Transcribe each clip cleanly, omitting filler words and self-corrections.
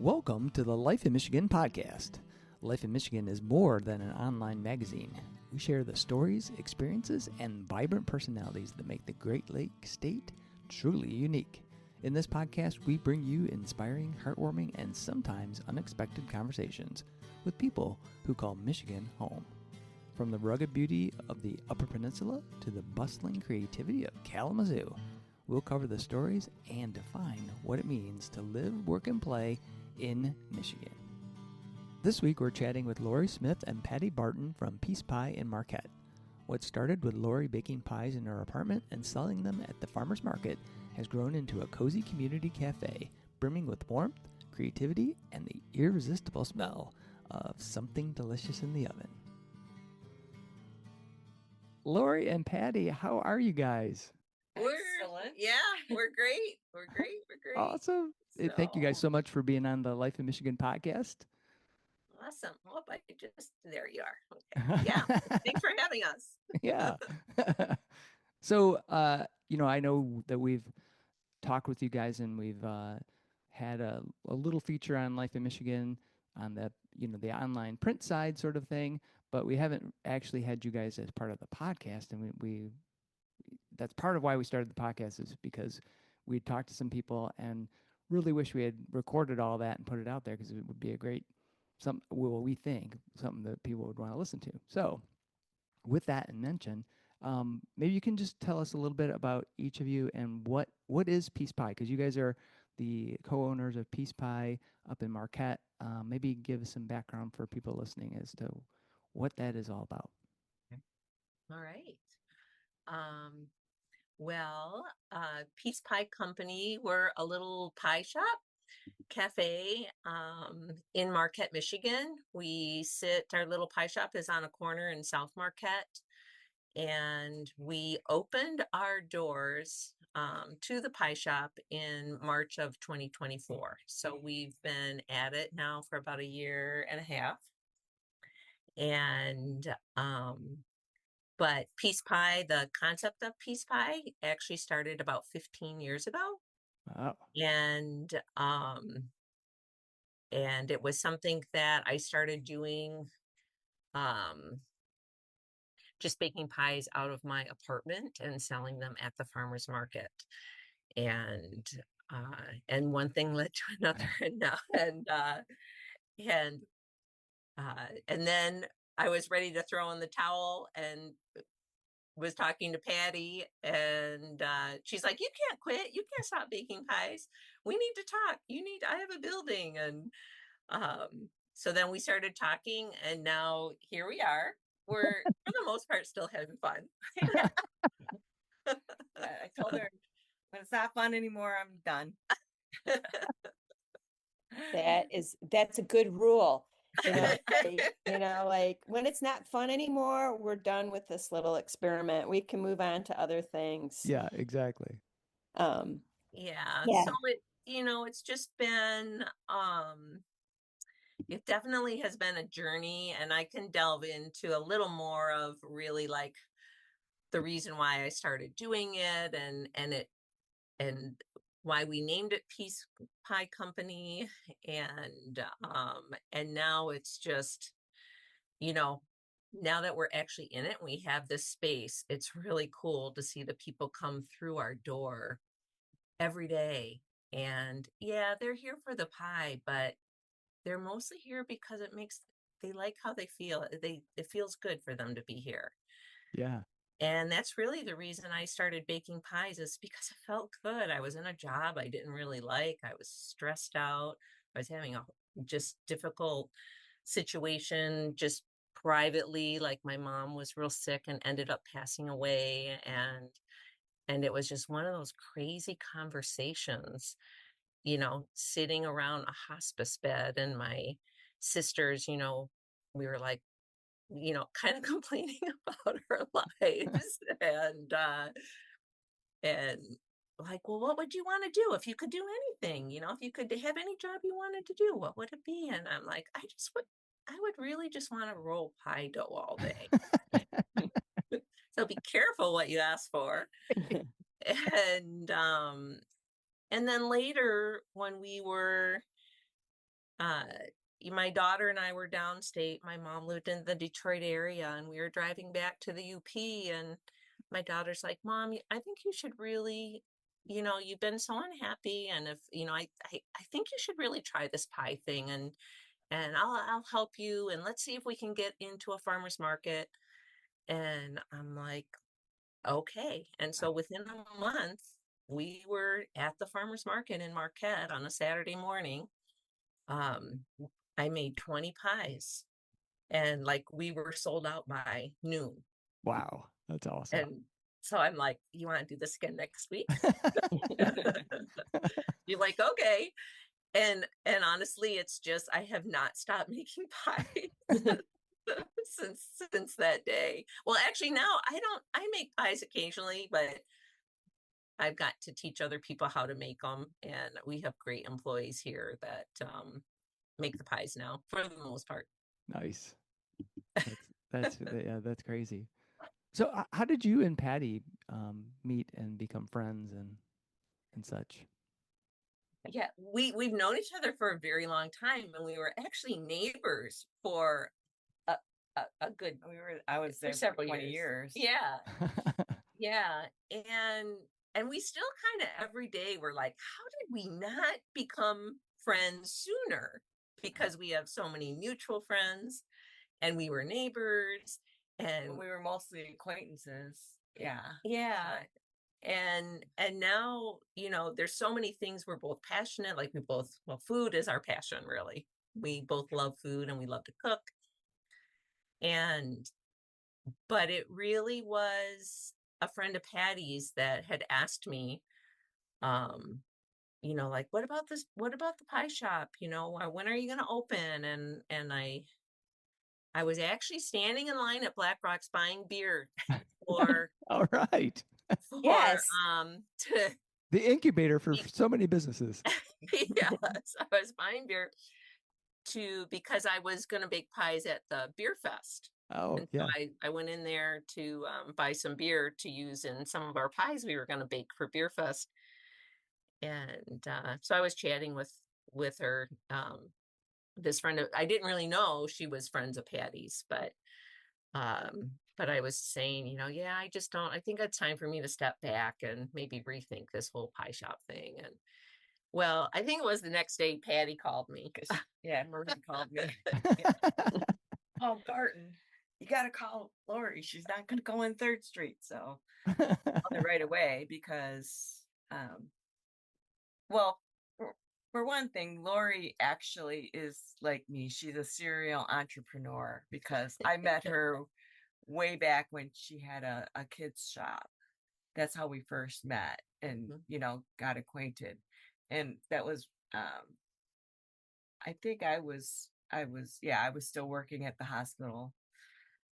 Welcome to the Life in Michigan podcast. Life in Michigan is more than an online magazine. We share the stories, experiences, and vibrant personalities that make the Great Lakes State truly unique. In this podcast, we bring you inspiring, heartwarming, and sometimes unexpected conversations with people who call Michigan home. From the rugged beauty of the Upper Peninsula to the bustling creativity of Kalamazoo, we'll cover the stories and define what it means to live, work, and play in Michigan. This week, we're chatting with Lorri Smith and Patty Barton from Peace Pie in Marquette. What started with Lorri baking pies in her apartment and selling them at the farmer's market has grown into a cozy community cafe, brimming with warmth, creativity, and the irresistible smell of something delicious in the oven. Lorri and Patty, how are you guys? Excellent. We're great. We're great. Awesome. Thank you guys so much for being on the Life in Michigan podcast. Awesome. Well, there you are. Okay. Yeah. Thanks for having us. Yeah. So, I know that we've talked with you guys and we've had a little feature on Life in Michigan on the online print side sort of thing, but we haven't actually had you guys as part of the podcast. And we that's part of why we started the podcast, is because we talked to some people and really wish we had recorded all that and put it out there, because it would be a great, we think, something that people would want to listen to. So with that in mention, maybe you can just tell us a little bit about each of you and what is Peace Pie, because you guys are the co-owners of Peace Pie up in Marquette. Maybe give us some background for people listening as to what that is all about. All right. Peace Pie Company, we're a little pie shop cafe in Marquette, Michigan. Our little pie shop is on a corner in South Marquette, and we opened our doors to the pie shop in March of 2024. So we've been at it now for about a year and a half. And but Peace Pie, the concept of Peace Pie actually started about 15 years ago. Wow. And it was something that I started doing, just baking pies out of my apartment and selling them at the farmer's market. And one thing led to another, and then I was ready to throw in the towel and was talking to Patty, and she's like, "You can't quit. You can't stop baking pies. We need to talk. I have a building." And so then we started talking, and now here we are. We're, for the most part, still having fun. I told her, when it's not fun anymore, I'm done. That's a good rule. Like when it's not fun anymore, we're done with this little experiment. We can move on to other things. Yeah, exactly. So it's just been, it definitely has been a journey, and I can delve into a little more of really like the reason why I started doing it and why we named it Peace Pie Company. And now it's just, now that we're actually in it, we have this space. It's really cool to see the people come through our door every day. And yeah, they're here for the pie, but they're mostly here because they like how they feel. It feels good for them to be here. Yeah. And that's really the reason I started baking pies, is because it felt good. I was in a job I didn't really like. I was stressed out. I was having a just difficult situation just privately. Like my mom was real sick and ended up passing away. And it was just one of those crazy conversations, sitting around a hospice bed, and my sisters, we were like, kind of complaining about our lives and like, well, what would you want to do if you could do anything? If you could have any job you wanted to do, what would it be? And I'm like, I would really just want to roll pie dough all day. So be careful what you ask for. And then later, when we were uh, my daughter and I were downstate. My mom lived in the Detroit area, and we were driving back to the UP. And my daughter's like, "Mom, I think you should really, you've been so unhappy, and if I think you should really try this pie thing, and I'll help you, and let's see if we can get into a farmer's market." And I'm like, okay. And so within a month, we were at the farmer's market in Marquette on a Saturday morning. Um, I made 20 pies, and like we were sold out by noon. Wow, that's awesome. And so I'm like, "You want to do this again next week?" You're like, "Okay." And honestly, it's just I have not stopped making pies since that day. Well, actually now I make pies occasionally, but I've got to teach other people how to make them, and we have great employees here that make the pies now for the most part. Nice. That's crazy. So how did you and Patty meet and become friends and such? Yeah, we've known each other for a very long time, and we were actually neighbors for a good I was there for several 20 years. Yeah. Yeah. And we still kind of every day we're like, how did we not become friends sooner? Because we have so many mutual friends, and we were neighbors, and We were mostly acquaintances. Yeah. yeah. And now, there's so many things we're both passionate. Like food is our passion, really. We both love food and we love to cook. But it really was a friend of Patty's that had asked me, like, what about this? What about the pie shop? When are you going to open? And I was actually standing in line at Black Rocks buying beer for, All right. Yes. to, The incubator for so many businesses. yes, I was buying beer because I was going to bake pies at the beer fest. Oh, And yeah. so I went in there to buy some beer to use in some of our pies we were going to bake for Beer Fest. And so I was chatting with her, this friend. I didn't really know she was friends of Patty's, but I was saying, yeah, I just don't. I think it's time for me to step back and maybe rethink this whole pie shop thing. And well, I think it was the next day Patty called me. Yeah, Marie called me. Oh, Barton, you got to call Lorri. She's not going to go in 3rd Street. So I called her right away because, well, for one thing, Lorri actually is like me. She's a serial entrepreneur because I met her way back when she had a kids shop. That's how we first met and, got acquainted. And that was, I think I was still working at the hospital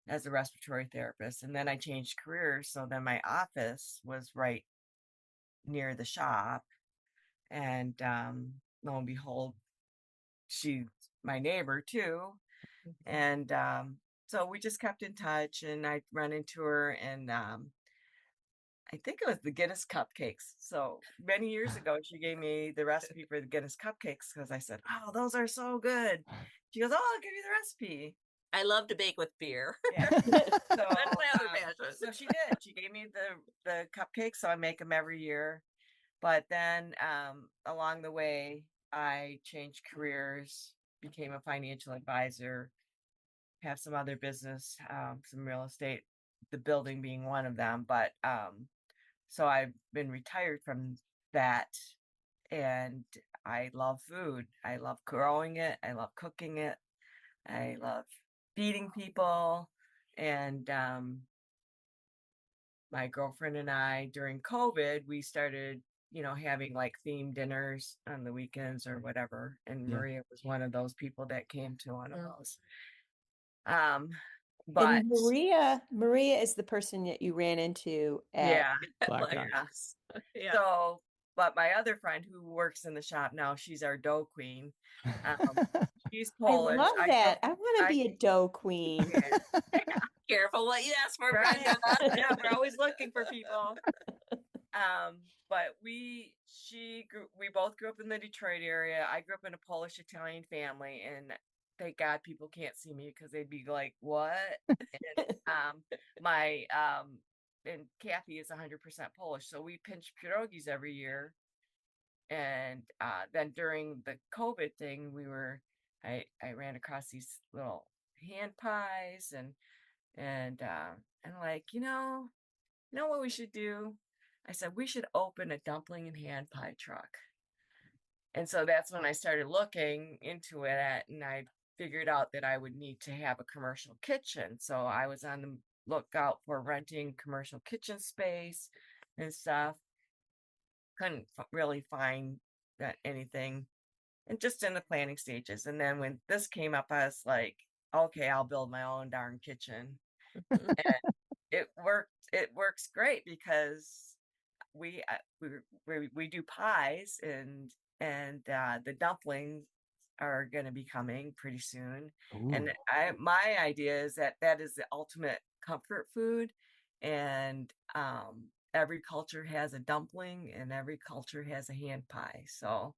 as a respiratory therapist. And then I changed careers. So then my office was right near the shop. And lo and behold, she's my neighbor too. And so we just kept in touch, and I'd run into her, and I think it was the Guinness cupcakes. So many years ago, she gave me the recipe for the Guinness cupcakes because I said, "Oh, those are so good." She goes, "Oh, I'll give you the recipe." I love to bake with beer. Yeah. That's my other passion. So she did. She gave me the cupcakes, so I make them every year. But then along the way, I changed careers, became a financial advisor, have some other business, some real estate, the building being one of them. But so I've been retired from that, and I love food. I love growing it. I love cooking it. I love feeding people. And my girlfriend and I, during COVID, we started, having like themed dinners on the weekends or whatever. And Yeah. Maria was one of those people that came to one of those. And But Maria is the person that you ran into at yeah, Black Black Rocks. Rocks. Yeah. so, but my other friend who works in the shop now, she's our dough queen. She's Polish. I love that. I want to I- be a dough queen. Yeah, Careful what you ask for, right? Brenda. Yeah, we're always looking for people. But we both grew up in the Detroit area. I grew up in a Polish Italian family, and thank God people can't see me because they'd be like, "What?" And my and Kathy is 100% Polish, so we pinch pierogies every year. And then during the COVID thing, I ran across these little hand pies and like, you know what we should do? I said, we should open a dumpling and hand pie truck. And so that's when I started looking into it and I figured out that I would need to have a commercial kitchen. So I was on the lookout for renting commercial kitchen space and stuff. Couldn't really find anything and just in the planning stages. And then when this came up, I was like, okay, I'll build my own darn kitchen. And it works great because we do pies and the dumplings are going to be coming pretty soon. Ooh. And my idea is that is the ultimate comfort food, and every culture has a dumpling and every culture has a hand pie. So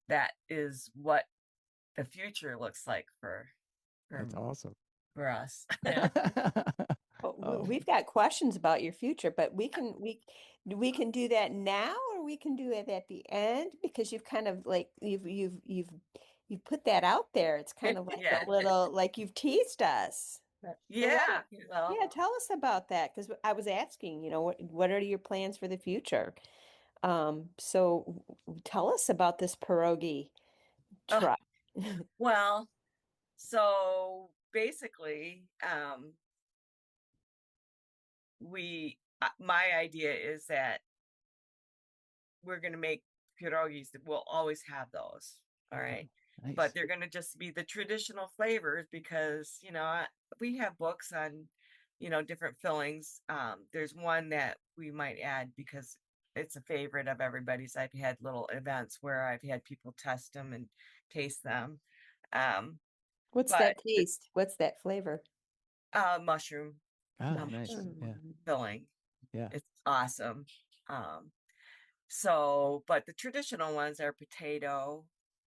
that is what the future looks like for That's awesome. for us. Yeah. We've got questions about your future, but we can do that now, or we can do it at the end, because you've kind of like you've put that out there. It's kind of like Yeah. a little like you've teased us. Yeah. Yeah, tell us about that, because I was asking, what are your plans for the future? So tell us about this pierogi Oh, truck. well, so basically, my idea is that we're going to make pierogies that we'll always have those. All right. Nice. But they're going to just be the traditional flavors because, we have books on, different fillings. There's one that we might add because it's a favorite of everybody's. I've had little events where I've had people test them and taste them. What's But that taste? What's that flavor? mushroom Nice. Yeah. filling. Yeah. It's awesome. But the traditional ones are potato.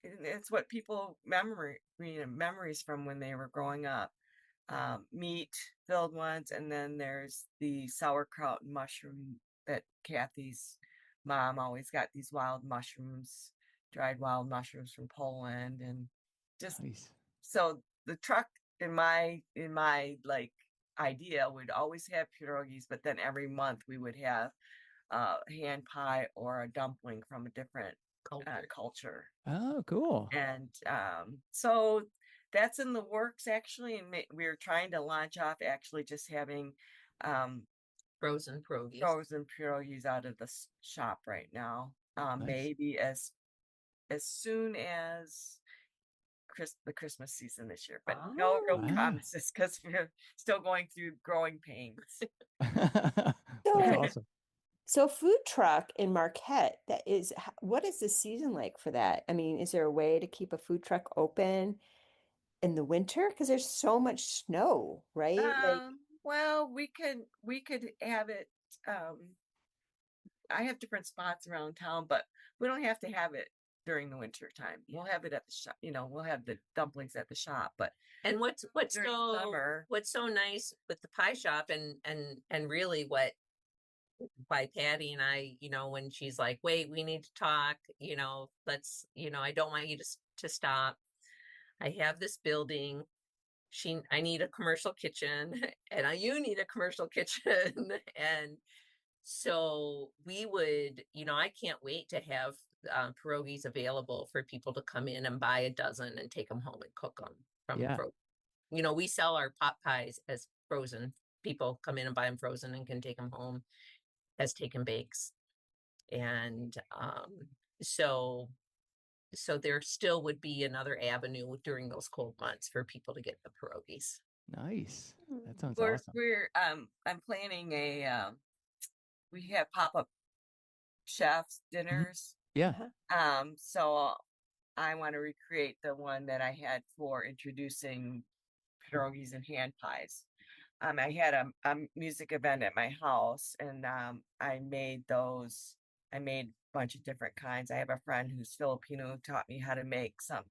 And it's what people memories from when they were growing up. Meat filled ones, and then there's the sauerkraut and mushroom that Kathy's mom always got these dried wild mushrooms from Poland, and just Nice. so the truck in my like idea would always have pierogies, but then every month we would have hand pie or a dumpling from a different culture. Oh, cool. And so that's in the works actually, and we're trying to launch off actually just having Frozen pierogies out of the shop right now. Nice. Maybe as soon as the Christmas season this year, but no real promises because we're still going through growing pains. That's awesome. So food truck in Marquette, what is the season like for that? I mean, is there a way to keep a food truck open in the winter? Because there's so much snow, right? Well, we could have it. I have different spots around town, but we don't have to have it during the winter time. We'll have it at the shop. We'll have the dumplings at the shop. But and what's summer, so nice with the pie shop and really by Patty and I, when she's like, wait, we need to talk, let's, I don't want you to stop. I have this building. I need a commercial kitchen and you need a commercial kitchen. And so we would, I can't wait to have pierogies available for people to come in and buy a dozen and take them home and cook them from frozen. We sell our pot pies as frozen. People come in and buy them frozen and can take them home as take and bakes. And so there still would be another avenue during those cold months for people to get the pierogies. Nice. That sounds awesome. I'm planning we have pop-up chefs dinners. Yeah. So I want to recreate the one that I had for introducing pierogies and hand pies. I had a music event at my house, and I made those. I made a bunch of different kinds. I have a friend who's Filipino who taught me how to make some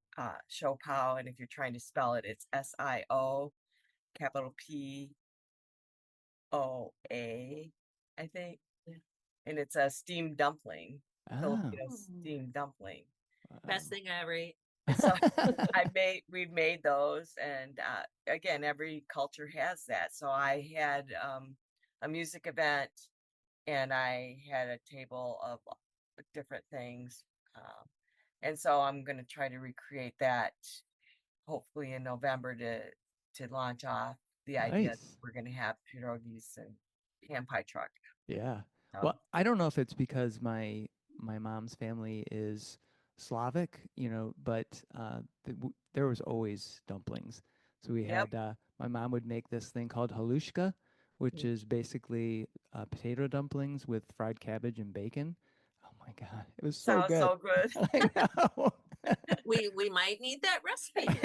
show pao, and if you're trying to spell it, it's SIO capital POA, I think, Yeah. and it's a steamed dumpling, Ah, Filipino steamed dumpling. Best wow. thing I ever ate. And so we've made those, and again, every culture has that. So I had a music event, and I had a table of different things, and so I'm going to try to recreate that, hopefully in November, to launch off the idea that Nice. we're going to have pierogies and ham pie truck. Yeah. So Well, I don't know if it's because my mom's family is Slavic, but there was always dumplings. So we yep. had my mom would make this thing called halushka, which is basically potato dumplings with fried cabbage and bacon. Oh my God, it was so Sounds good. so good. I know. We might need that recipe.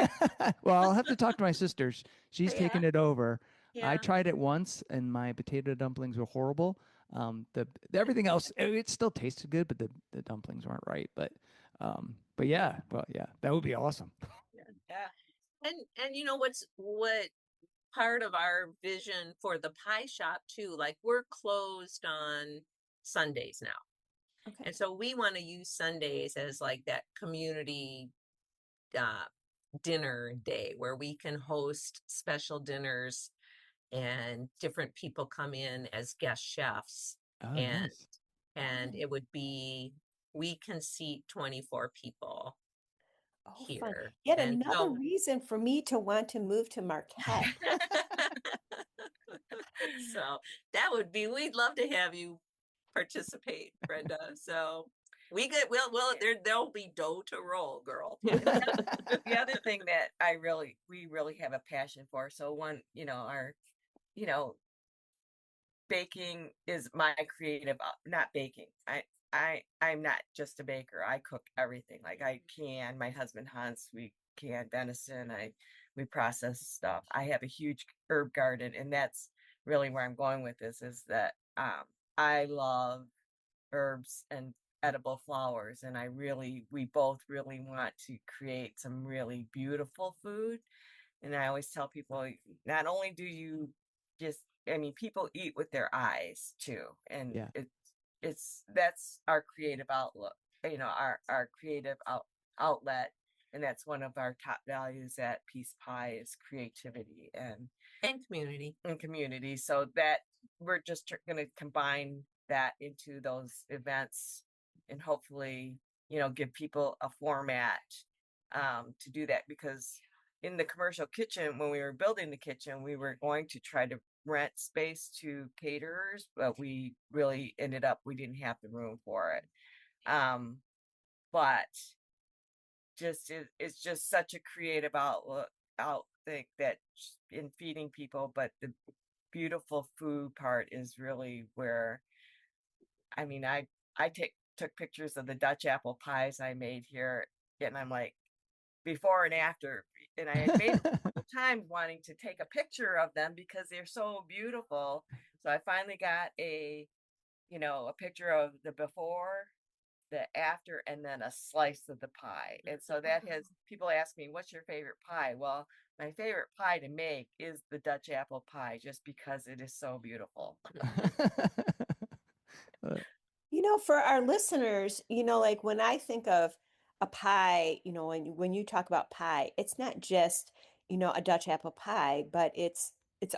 Well, I'll have to talk to my sister. She's Yeah. taken it over. I Yeah. tried it once, and my potato dumplings were horrible. Everything else, it still tasted good, but the dumplings weren't right. But yeah, well, yeah, that would be awesome. Yeah. And what part of our vision for the pie shop too, like we're closed on Sundays now. Okay. And so we want to use Sundays as like that community uh, dinner day where we can host special dinners and different people come in as guest chefs, Oh, and nice. it would be, we can seat 24 people Oh, fun. here. Yet And another so reason for me to want to move to Marquette. so that would be, we'd love to have you participate, Brenda. So there'll be dough to roll, girl. The other thing that we really have a passion for. So one, our, you know, baking is my creative, not baking. I'm not just a baker. I cook everything. Like my husband hunts, we can venison, we process stuff. I have a huge herb garden, and that's really where I'm going with this, is that I love herbs and edible flowers, and we both really want to create some really beautiful food. And I always tell people, not only do you just, I mean, people eat with their eyes too, and Yeah. that's our creative outlook, our creative outlet, and that's one of our top values at Peace Pie, is creativity And community. and community. So that we're just going to combine that into those events, and hopefully, give people a format to do that, because in the commercial kitchen, when we were building the kitchen, we were going to try to rent space to caterers, but we really ended up, we didn't have the room for it. But it's just such a creative outthink that in feeding people, but the beautiful food part is really where, I mean, I took pictures of the Dutch apple pies I made here, and I'm like, before and after, and I had made a couple times wanting to take a picture of them because they're so beautiful. So I finally got a picture of the before, the after, and then a slice of the pie. And so that has, people ask me, what's your favorite pie? Well, my favorite pie to make is the Dutch apple pie, just because it is so beautiful. Uh, For our listeners, like when I think of a pie, when you talk about pie, it's not just, a Dutch apple pie, but it's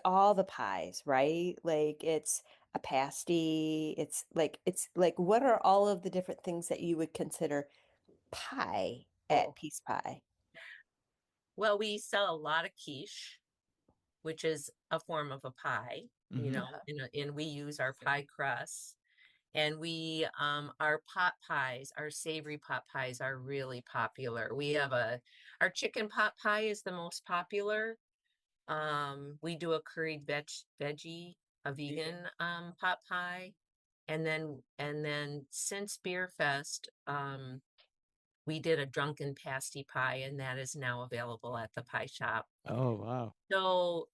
all the pies, right? Like it's a pasty, it's like what are all of the different things that you would consider pie Oh, at Peace Pie? Well, we sell a lot of quiche, which is a form of a pie, mhm. and we use our pie crust. And our pot pies, our savory pot pies are really popular. Our chicken pot pie is the most popular. We do a curried veggie, a vegan pot pie. And then since Beer Fest, we did a drunken pasty pie, and that is now available at the pie shop. Oh, wow. So,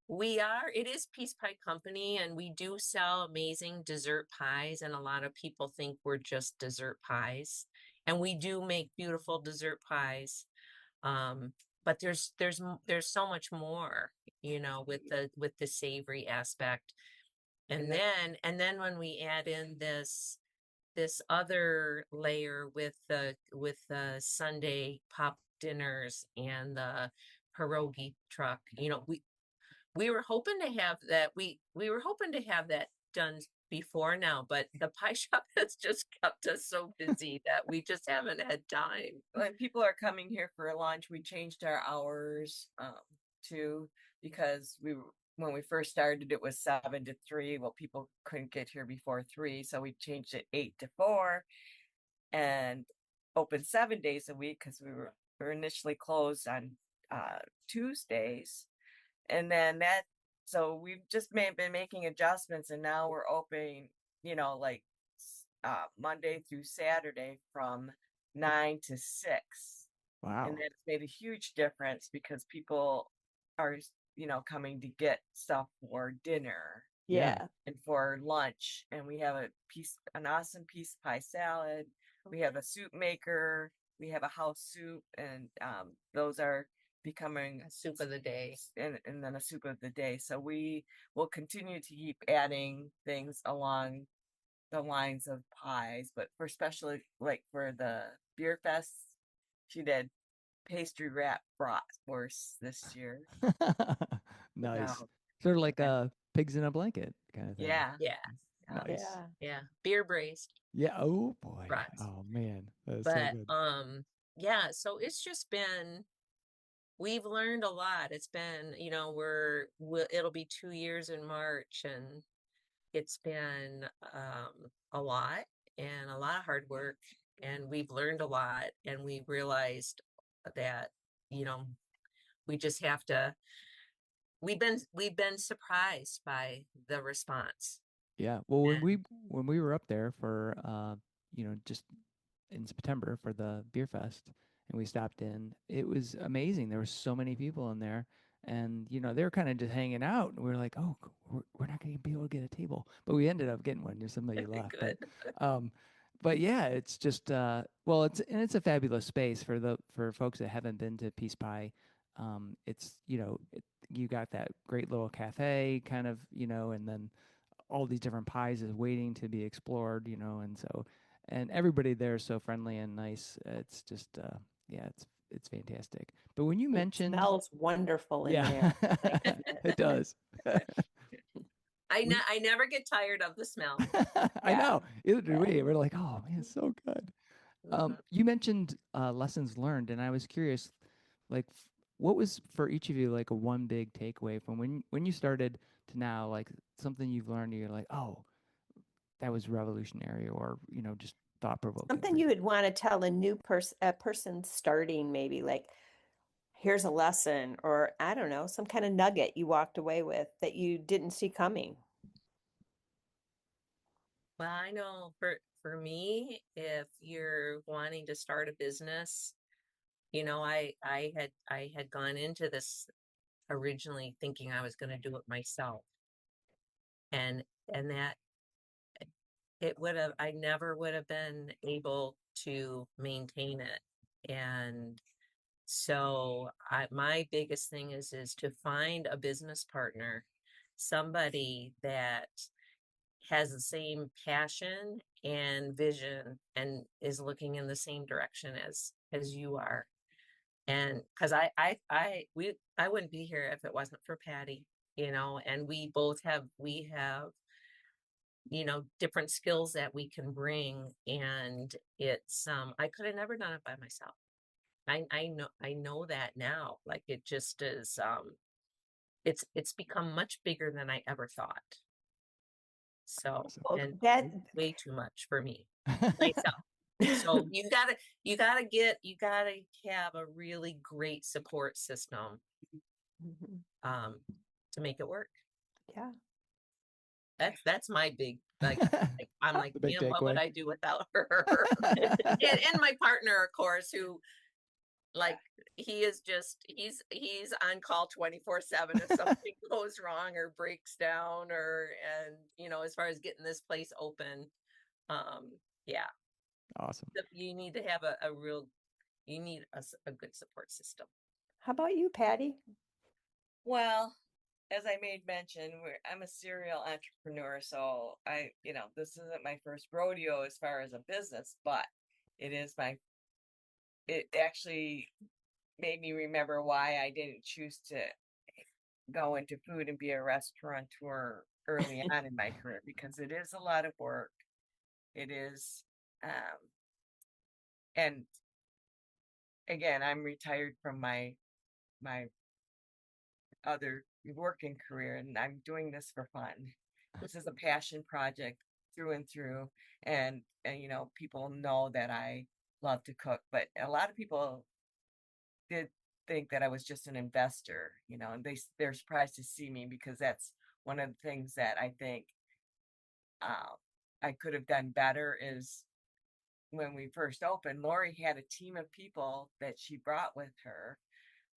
It is Peace Pie Company, and we do sell amazing dessert pies. And a lot of people think we're just dessert pies, and we do make beautiful dessert pies. But there's so much more, with the savory aspect. And then when we add in this other layer with the Sunday pop dinners and the pierogi truck, we were hoping to have that. We were hoping to have that done before now, but the pie shop has just kept us so busy that we just haven't had time. When people are coming here for lunch, we changed our hours too, because when we first started, it was 7 to 3. Well, people couldn't get here before 3, so we changed it 8 to 4, and open 7 days a week because we were initially closed on Tuesdays, and then so we've just been making adjustments, and now we're open, like Monday through Saturday from 9 to 6. Wow. And that's made a huge difference because people are, coming to get stuff for dinner Yeah. and for lunch. And we have an awesome piece pie salad. We have a soup maker. We have a house soup, and those are becoming A soup of the day. and then a soup of the day. So we will continue to keep adding things along the lines of pies, but for especially like for the beer fest, she did pastry wrap bratwurst this year. Nice. So, Sort of like pigs in a blanket kind of thing. yeah. Yeah. Nice. Yeah. Yeah. Beer braised. Yeah. Oh boy. Brats. Oh man, that's so But good. yeah, so it's just been, we've learned a lot. It's been, it'll be 2 years in March, and it's been a lot and a lot of hard work, and we've learned a lot, and we realized that, we just have to, we've been surprised by the response. Yeah. Well, when And we were up there for just in September for the beer fest, and we stopped in, it was amazing. There were so many people in there, and they were kind of just hanging out, and we were like, oh, we're not going to be able to get a table, but we ended up getting one. Somebody left, good. but yeah, it's just well, it's a fabulous space for folks that haven't been to Peace Pie. It's you got that great little cafe kind of, and then all these different pies is waiting to be explored, and everybody there is so friendly and nice. It's just yeah, it's fantastic. But when you It mentioned smells wonderful in yeah, there. Like, it does. I never get tired of the smell. I Yeah. know. Either do Yeah. we. We're like, oh man, it's so good. Mhm. You mentioned lessons learned, and I was curious, like, what was for each of you like a one big takeaway from when you started to now, like something you've learned, and you're like, oh, that was revolutionary, or just thought provoking. Something you would want to tell a person starting, maybe like, here's a lesson, or I don't know, some kind of nugget you walked away with that you didn't see coming. Well, I know for me, if you're wanting to start a business, I had gone into this originally thinking I was going to do it myself, and that I never would have been able to maintain it. And so my biggest thing is to find a business partner, somebody that has the same passion and vision and is looking in the same direction as you are. And because I wouldn't be here if it wasn't for Patty, and we have different skills that we can bring, and it's I could have never done it by myself. I know that now. Like, it just is it's become much bigger than I ever thought. So, Awesome. Well, and that way too much for me myself. So you gotta have a really great support system Mhm. to make it work. Yeah. That's my big, like I'm like, The big man, what would takeaway. I do without her? And my partner, of course, who Like he is just he's on call 24/7 if something goes wrong or breaks down and as far as getting this place open, yeah, Awesome. you need to have a real you need a good support system. How about you, Patty? Well, as I made mention, I'm a serial entrepreneur, so this isn't my first rodeo as far as a business, but it actually made me remember why I didn't choose to go into food and be a restaurateur early on in my career, because it is a lot of work. It is, and again, I'm retired from my other working career, and I'm doing this for fun. This is a passion project through and through, and people know that I love to cook, but a lot of people did think that I was just an investor, and they're surprised to see me, because that's one of the things that I think I could have done better. Is when we first opened, Lorri had a team of people that she brought with her.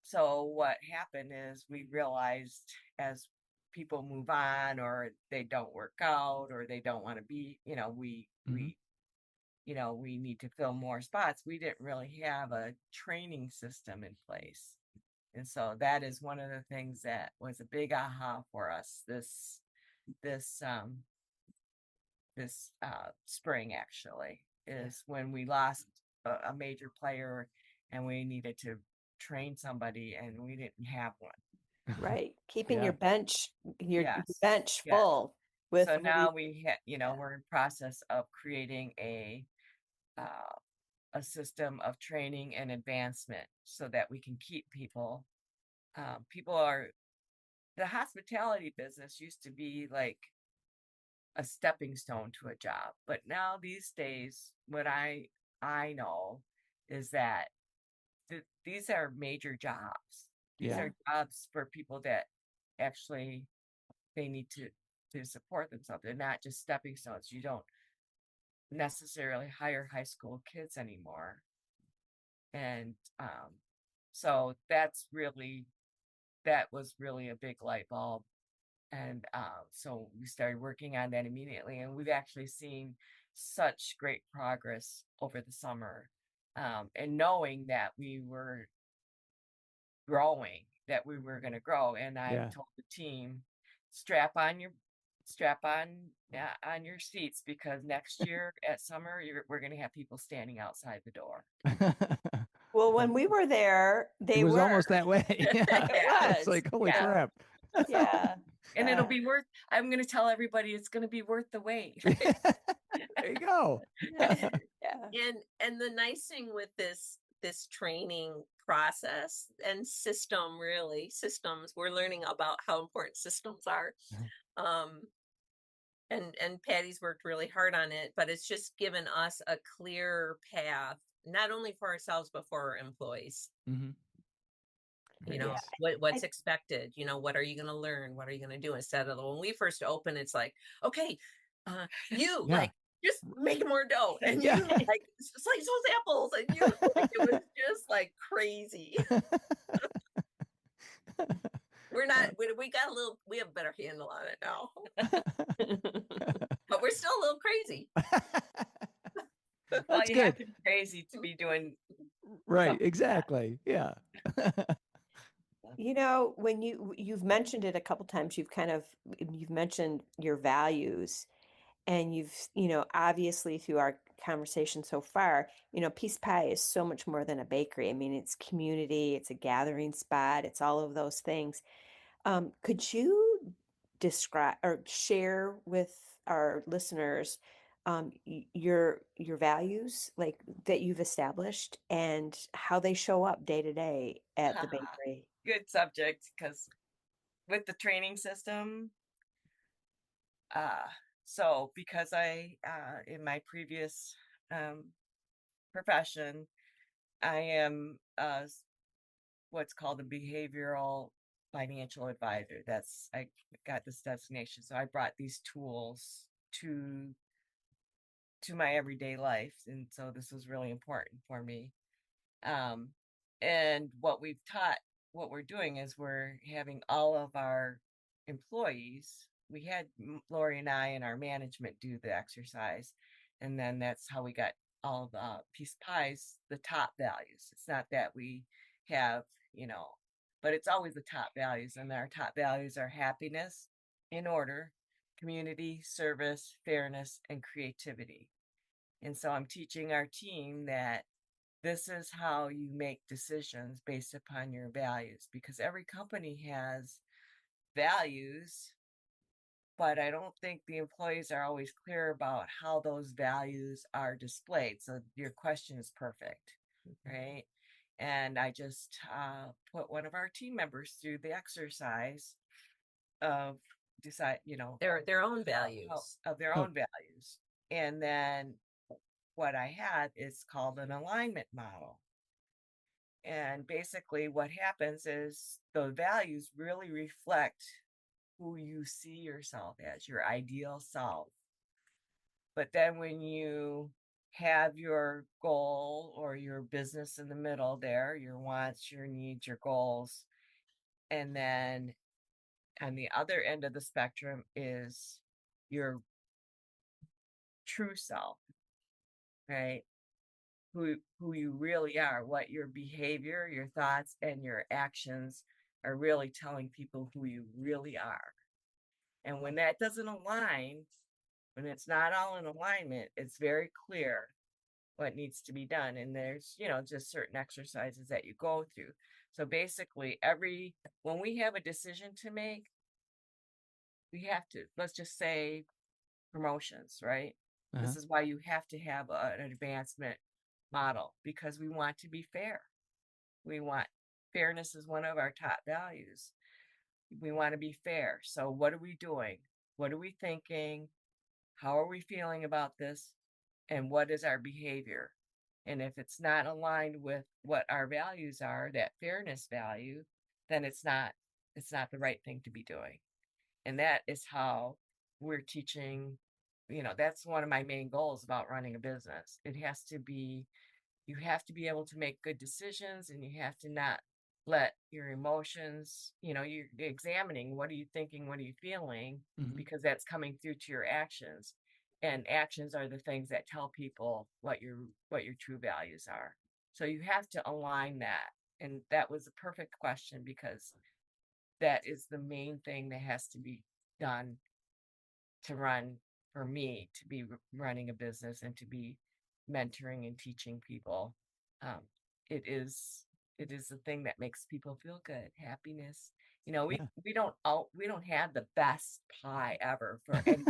So what happened is we realized, as people move on, or they don't work out, or they don't want to be, we need to fill more spots. We didn't really have a training system in place. And so that is one of the things that was a big aha for us this spring, actually, is when we lost a major player, and we needed to train somebody, and we didn't have one. Right. Keeping Yeah. your bench Yes. bench Yes. full with So now we're in process of creating a system of training and advancement, so that we can keep people. The hospitality business used to be like a stepping stone to a job, but now these days, what I know is that these are major jobs. These are jobs for people that actually they need to support themselves. They're not just stepping stones. You don't necessarily hire high school kids anymore. And so that was really a big light bulb. And so we started working on that immediately, and we've actually seen such great progress over the summer, and knowing that we were going to grow. And I told the team, strap on your seats, because next year at summer, we're going to have people standing outside the door. Well, when we were there, it was almost that way. It was. It's like, holy crap. Yeah. And it'll be I'm going to tell everybody it's going to be worth the wait. There you go. Yeah. And the nice thing with this training process and systems, we're learning about how important systems are. And Patty's worked really hard on it, but it's just given us a clear path, not only for ourselves, but for our employees. Mm-hmm. What's expected, what are you going to learn? What are you going to do? Instead of when we first open, it's like, okay, like, just make more dough, and you like slice those apples, and it was just like crazy. We're not, we have a better handle on it now. But we're still a little crazy. Well, you have to be crazy to be doing right. Exactly. Yeah. When you've mentioned it a couple times, you've mentioned your values, and you've, obviously through our conversation so far, Peace Pie is so much more than a bakery. I mean, it's community, it's a gathering spot, it's all of those things. Could you describe or share with our listeners your values, like that you've established, and how they show up day to day at the bakery? Good subject, because with the training system, so because I in my previous profession, I am what's called a behavioral financial advisor. I got this designation, so I brought these tools to my everyday life, and so this was really important for me. And what we're doing is we're having all of our employees, we had Lori and I and our management do the exercise. And then that's how we got all the piece pies, the top values. It's not that we have, but it's always the top values. And our top values are happiness, in order, community, service, fairness, and creativity. And so I'm teaching our team that this is how you make decisions based upon your values, because every company has values, but I don't think the employees are always clear about how those values are displayed. So your question is perfect, right? And I just put one of our team members through the exercise of decide, their own values. of their own values. And then what I had is called an alignment model. And basically what happens is the values really reflect who you see yourself as, your ideal self. But then when you have your goal or your business in the middle there, your wants, your needs, your goals, and then on the other end of the spectrum is your true self, right? Who you really are, what your behavior, your thoughts, and your actions are really telling people who you really are. And when that doesn't align, when it's not all in alignment, it's very clear what needs to be done. And there's, just certain exercises that you go through. So basically, when we have a decision to make, we have to, let's just say promotions, right? This is why you have to have an advancement model, because we want to be fair. Fairness is one of our top values. We want to be fair. So what are we doing? What are we thinking? How are we feeling about this? And what is our behavior? And if it's not aligned with what our values are, that fairness value, then it's not the right thing to be doing. And that is how we're teaching, that's one of my main goals about running a business. You have to be able to make good decisions, and you have to not let your emotions, you're examining, what are you thinking, what are you feeling, because that's coming through to your actions. And actions are the things that tell people what your true values are. So you have to align that. And that was a perfect question, because that is the main thing that has to be done for me to be running a business and to be mentoring and teaching people. It is the thing that makes people feel good. Happiness. We don't have the best pie ever for any,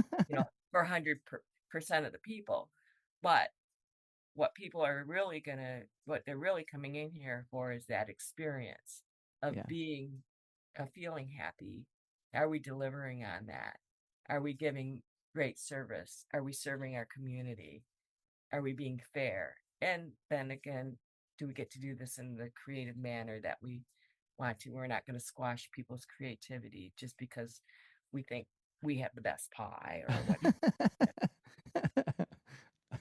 for 100% of the people, but what they're really coming in here for is that experience of feeling happy. Are we delivering on that? Are we giving great service? Are we serving our community? Are we being fair? And then again, do we get to do this in the creative manner that we want to? We're not going to squash people's creativity just because we think we have the best pie or what.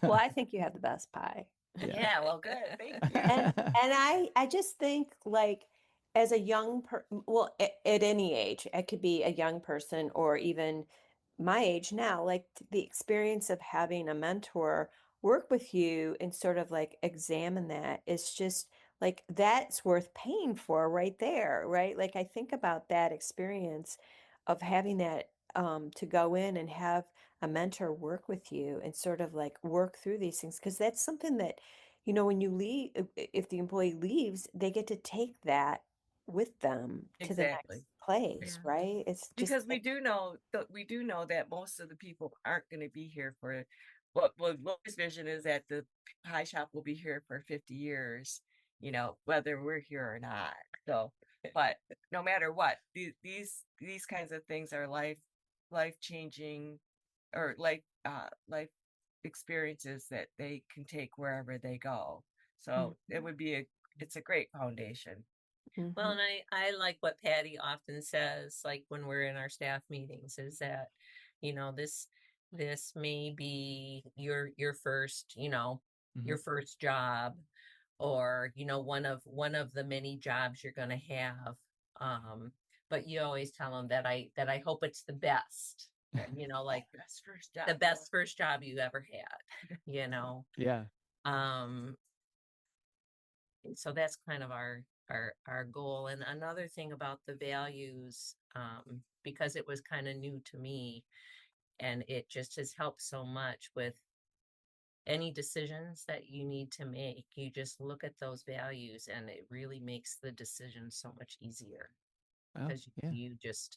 Well, I think you have the best pie. Yeah, well, good. Thank you. And I just think, like, as a at any age, it could be a young person or even my age now, like the experience of having a mentor work with you and sort of like examine that is just like, that's worth paying for right there, right? Like, I think about that experience of having that to go in and have a mentor work with you and sort of like work through these things, because that's something that, when you leave, if the employee leaves, they get to take that with them to the Exactly. next place, right? It's just because we do know that most of the people aren't going to be here for what Lori's vision is, that the pie shop will be here for 50 years, whether we're here or not. So, but no matter what, these kinds of things are life changing, or life experiences that they can take wherever they go. So it's a great foundation. Well, and I like what Patty often says, like when we're in our staff meetings, is that, this may be your first, your first job, or, you know, one of the many jobs you're going to have. But you always tell them that I hope it's the best, you know, like Best first job. the best first job you ever had, you know. Yeah. Um, so that's kind of our goal. And another thing about the values, because it was kind of new to me, and it just has helped so much with any decisions that you need to make. You just look at those values and it really makes the decision so much easier, Oh, because yeah.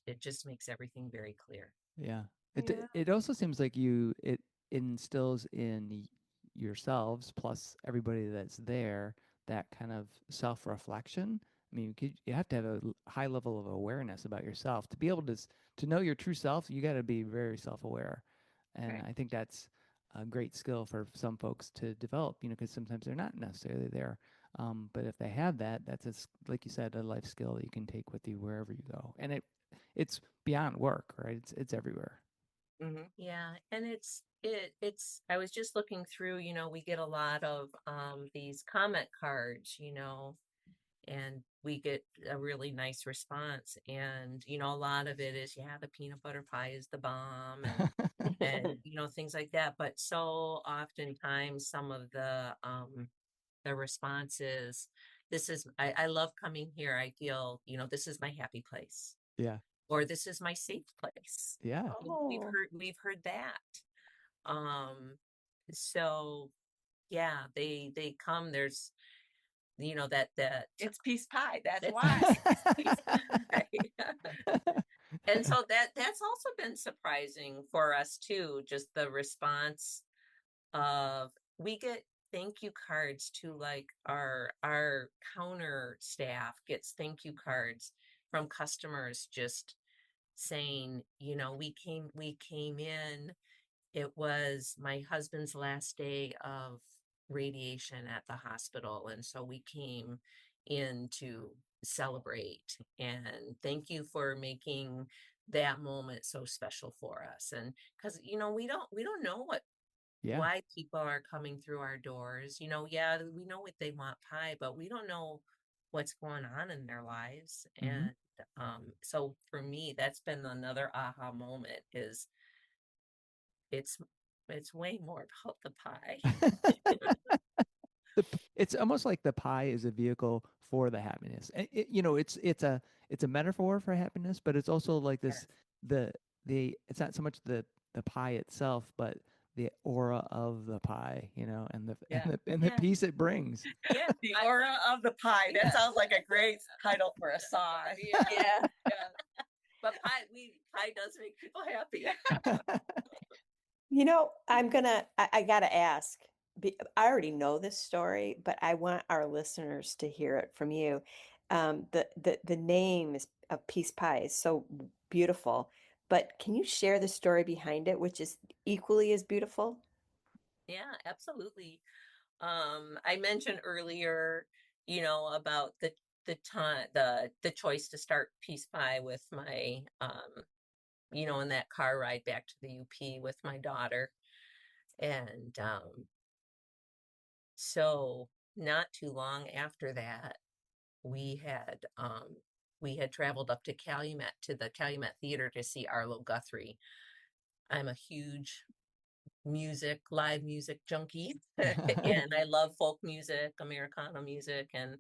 it just makes everything very clear. Yeah. Yeah. It also seems like it instills in yourselves plus everybody that's there that kind of self-reflection. I mean, you have to have a high level of awareness about yourself to be able to know your true self. You got to be very self-aware, and Right. I think that's a great skill for some folks to develop. You know, because sometimes they're not necessarily there. But if they have that, that's like you said, a life skill that you can take with you wherever you go, and it's beyond work, right? It's everywhere. Mm-hmm. Yeah, and it's I was just looking through, you know, we get a lot of these comment cards, you know, and we get a really nice response. And, you know, a lot of it is, yeah, the peanut butter pie is the bomb, and you know, things like that. But so oftentimes some of the responses, I love coming here. I feel, you know, this is my happy place, Yeah. or this is my safe place. Yeah. You know, Oh, we've heard that. Um, so yeah, they come. There's, you know, that It's peace pie. That's it's why. peace pie. And so that's also been surprising for us too, just the response of, we get thank you cards to, like, our counter staff gets thank you cards from customers, just saying, you know, we came in, it was my husband's last day of radiation at the hospital, and so we came in to celebrate, and thank you for making that moment so special for us. And because, you know, we don't know Yeah. why people are coming through our doors. You know, yeah, we know what they want pie, but we don't know what's going on in their lives. Hmm. And so for me, that's been another aha moment, is it's it's way more about the pie. It's almost like the pie is a vehicle for the happiness. You know, it's a metaphor for happiness, but it's also like Yes. this the it's not so much the pie itself, but the aura of the pie, you know, and the Yeah. and the Yeah, peace it brings. yeah, The aura of the pie. That yeah, sounds like a great title for a song. yeah. Yeah. But pie does make people happy. you know, I gotta ask. I already know this story, but I want our listeners to hear it from you. The name is of Peace Pie is so beautiful, but can you share the story behind it, which is equally as beautiful? Yeah, absolutely. I mentioned earlier, you know, about the time the choice to start Peace Pie with my you know, in that car ride back to the UP with my daughter. And so not too long after that, we had um we had traveled up to Calumet, to the Calumet Theater, to see Arlo Guthrie. I'm a huge live music junkie, and I love folk music, Americana music, and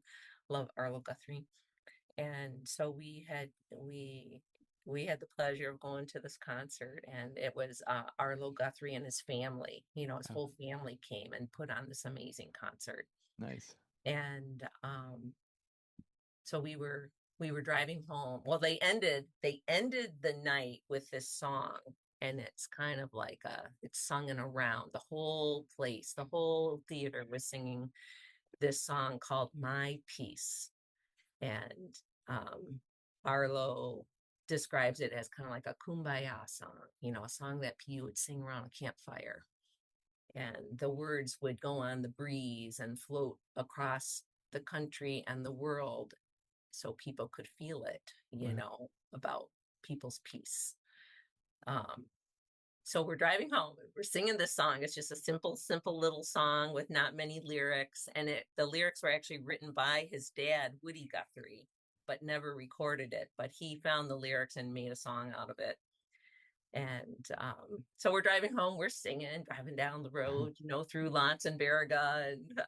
love Arlo Guthrie. And so we had the pleasure of going to this concert, and it was Arlo Guthrie and his family. You know, his Oh, whole family came and put on this amazing concert. nice. And so we were driving home. Well, they ended the night with this song, and it's kind of like it's sung in a round. The whole place, the whole theater was singing this song called My Peace. And um Arlo describes it as kind of like a kumbaya song, you know, a song that you would sing around a campfire. And the words would go on the breeze and float across the country and the world, so people could feel it, you Wow. know, about people's peace. Um, So we're driving home and we're singing this song. It's just a simple, simple little song with not many lyrics. And the lyrics were actually written by his dad, Woody Guthrie, but never recorded it. But he found the lyrics and made a song out of it. And so we're driving home, we're singing, driving down the road, through Lance and Baraga. And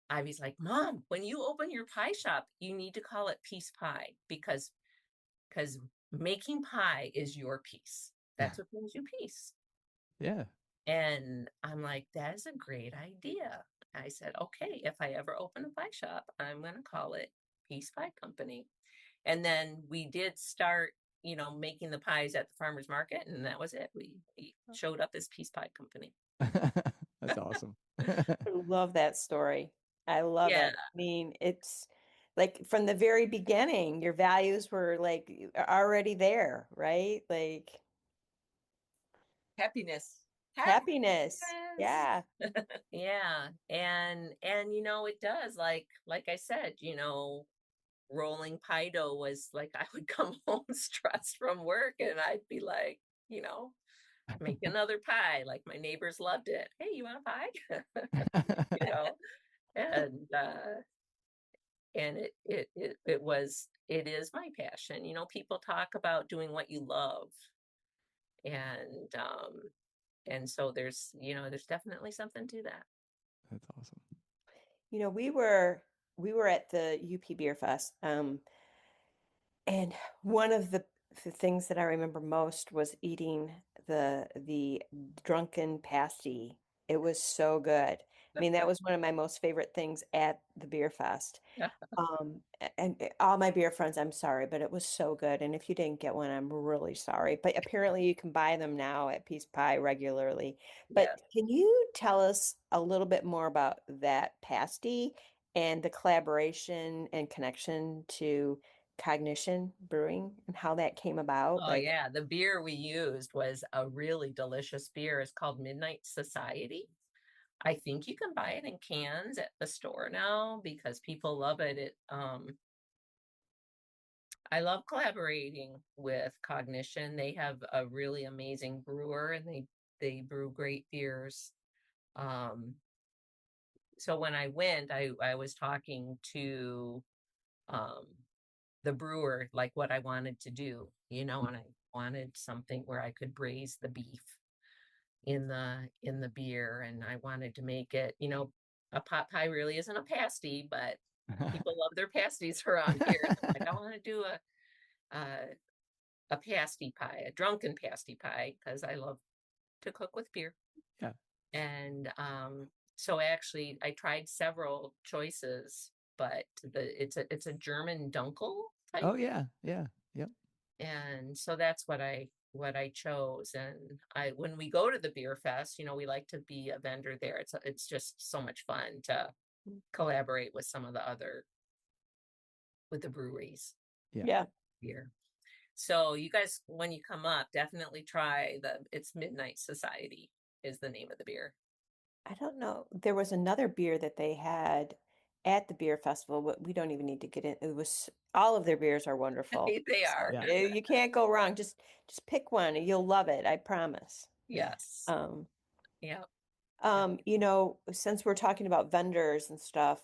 Ivy's like, Mom, when you open your pie shop, you need to call it Peace Pie because making pie is your peace. That's what brings you peace. Yeah. And I'm like, that is a great idea. I said, okay, if I ever open a pie shop, I'm going to call it Peace Pie Company. And then we did start, making the pies at the farmer's market. And that was it. We showed up as Peace Pie Company. That's awesome. I love that story. I love Yeah. it. I mean, it's like from the very beginning, your values were like already there, right? Like Happiness. happiness. Yeah. Yeah. And it does, like I said, rolling pie dough was like, I would come home stressed from work and I'd be like, make another pie. Like my neighbors loved it. Hey, you want a pie? And it is my passion. People talk about doing what you love. And so there's definitely something to that. That's awesome. We were at the UP Beer Fest, and one of the things that I remember most was eating the drunken pasty. It was so good. I mean, that was one of my most favorite things at the beer fest. And all my beer friends, I'm sorry, but it was so good. And if you didn't get one, I'm really sorry. But apparently you can buy them now at Peace Pie regularly. But Yes. can you tell us a little bit more about that pasty and the collaboration and connection to Cognition Brewing and how that came about? Oh Like, yeah, the beer we used was a really delicious beer. It's called Midnight Society. I think you can buy it in cans at the store now because people love it. I love collaborating with Cognition. They have a really amazing brewer and they brew great beers. So when I went, I was talking to um the brewer, like what I wanted to do, and I wanted something where I could braise the beef in the beer, and I wanted to make it, a pot pie really isn't a pasty, but people love their pasties around here. And I'm like, I want to do a pasty pie, a drunken pasty pie, because I love to cook with beer. Yeah. And so actually I tried several choices, but it's a German Dunkel type. Oh yeah. Yeah. Yep. And so that's what I chose. And when we go to the beer fest, we like to be a vendor there. It's just so much fun to collaborate with with the breweries. yeah. Beer. So you guys, when you come up, definitely try it's Midnight Society is the name of the beer. I don't know. There was another beer that they had at the beer festival, but we don't even need to get in. It was all of their beers are wonderful. They So are. Yeah. you can't go wrong. Just pick one and you'll love it. I promise. Yes. Um, Yeah. Since we're talking about vendors and stuff,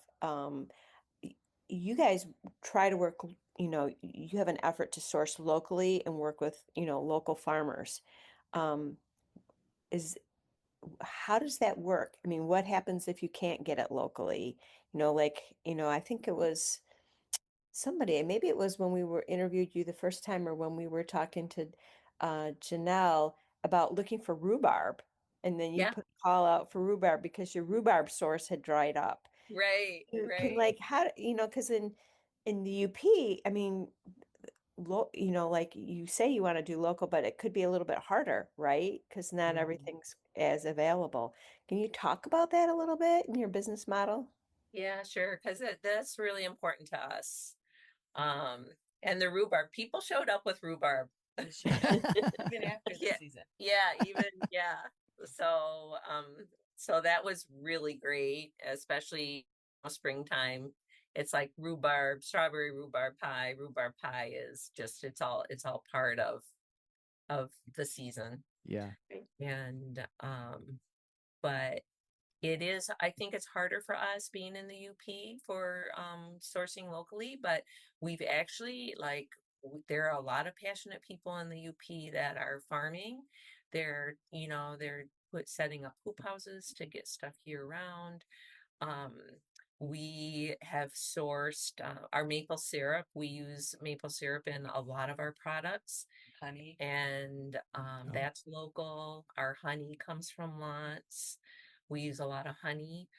you guys try to work, you have an effort to source locally and work with, local farmers. Um, is How does that work? I mean, what happens if you can't get it locally? I think it was somebody, maybe it was when we were interviewed you the first time or when we were talking to Janelle about looking for rhubarb. And then you Yeah. put a call out for rhubarb because your rhubarb source had dried up. Right. Can Right. like how because in the UP, I mean, like you say you want to do local, but it could be a little bit harder, right? Because not everything's as available. Can you talk about that a little bit in your business model? Yeah, sure. Because that's really important to us. Um, and the rhubarb, people showed up with rhubarb. Even after the Yeah. season. Yeah, yeah. So that was really great, especially springtime. It's like strawberry rhubarb pie. Rhubarb pie is just it's all part of of the season. Yeah. And but it is, I think it's harder for us being in the UP for sourcing locally, but we've actually there are a lot of passionate people in the UP that are farming. They're, they're setting up hoop houses to get stuff year round. Um, we have sourced our maple syrup. We use maple syrup in a lot of our products, Honey. and Oh. that's local. Our honey comes from lots. We use a lot of honey.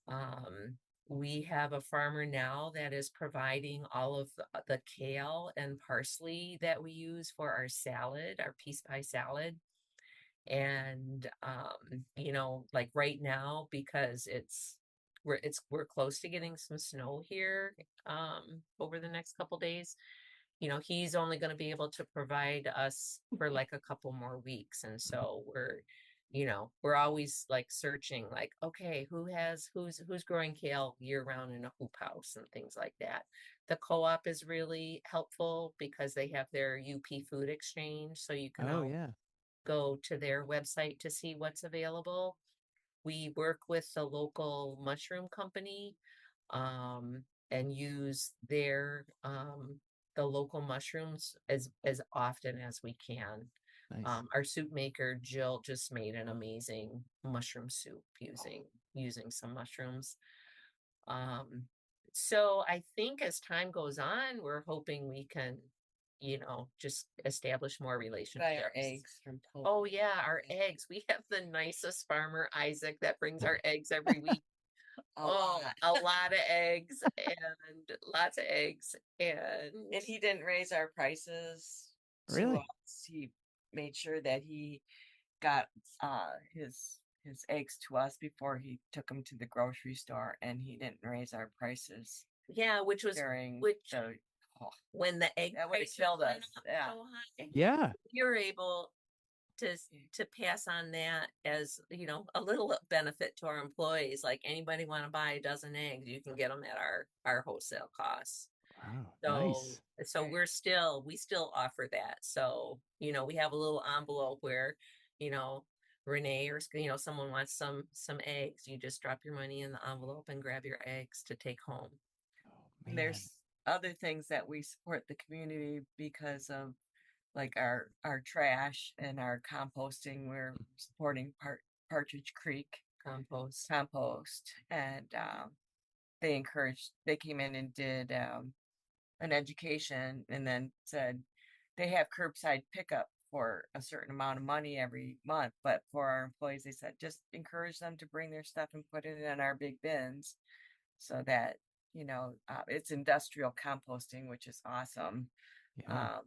Um, we have a farmer now that is providing all of the kale and parsley that we use for our salad, our peace pie salad. And like right now, because we're close to getting some snow here over the next couple days. He's only going to be able to provide us for like a couple more weeks. And so we're always like searching, like, okay, who's growing kale year round in a hoop house and things like that. The co-op is really helpful because they have their UP food exchange. So you can Oh, yeah. go to their website to see what's available. We work with the local mushroom company and use the local mushrooms as often as we can. Nice. Our soup maker Jill just made an amazing mushroom soup using some mushrooms. So I think as time goes on, we're hoping we can, just establish more Buy relationships. our eggs from Oh yeah, our eggs. We have the nicest farmer, Isaac, that brings our eggs every week. a Oh, lot. a lot of eggs and lots of eggs. And he didn't raise our prices to Really? us. He made sure that he got his eggs to us before he took them to the grocery store, and he didn't raise our prices yeah, which during the when the egg that would have prices killed went us. up Yeah. so high, Yeah. you're able to pass on that as a little benefit to our employees. Like anybody want to buy a dozen eggs, you can get them at our wholesale costs. Wow. So Nice. so we still offer that. So we have a little envelope where Renee or someone wants some eggs, you just drop your money in the envelope and grab your eggs to take home. Oh, And man. there's other things that we support the community because of, like our trash and our composting. We're supporting Partridge Creek Compost. and they came in and did an education, and then said they have curbside pickup for a certain amount of money every month, but for our employees they said just encourage them to bring their stuff and put it in our big bins, so that it's industrial composting, which is awesome. Yeah.